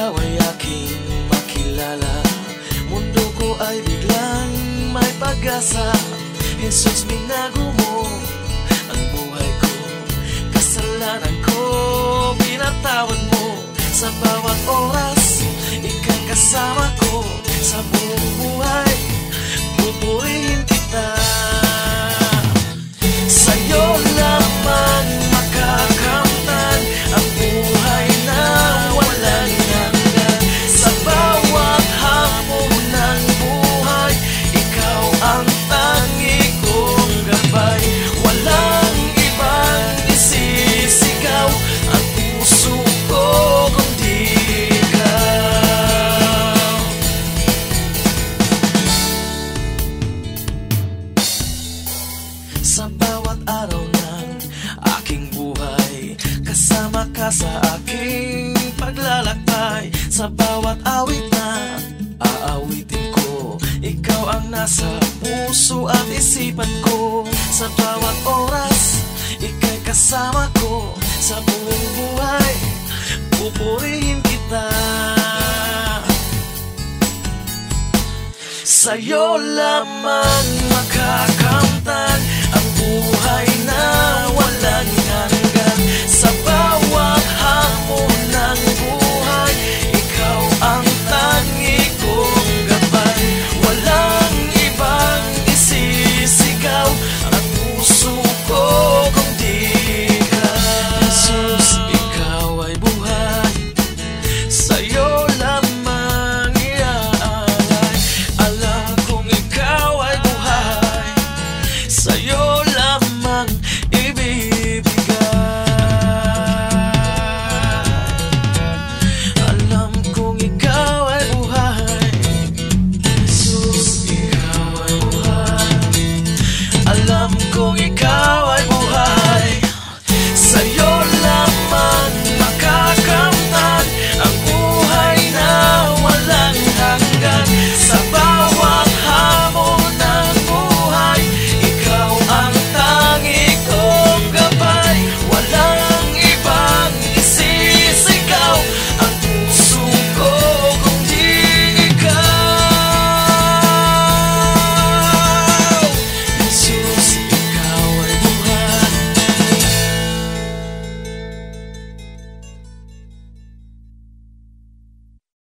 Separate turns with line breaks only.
ikaw ay aking makilala, mundo ko ay biglang may pag-asa. Jesus, binago mo ang buhay ko, kasalanan ko pinatawad mo. Sa bawat oras, ika'y kasama ko sa buong buhay, pupurihin kita. Sa'yo lamang makakamtan ang buhay na walang hanggan. Sa bawat hamon ng buhay, ikaw ang tangi kong gabay. Walang ibang isisigaw ang puso ko kundi ikaw. Sa bawat araw ng aking buhay, kasama ka sa aking paglalakbay. Sa bawat awit na aawitin ko, ikaw ang nasa puso at isipan ko. Sa bawat oras, ika'y kasama ko sa buong buhay, pupurihin kita. Sa'yo lamang makakamtan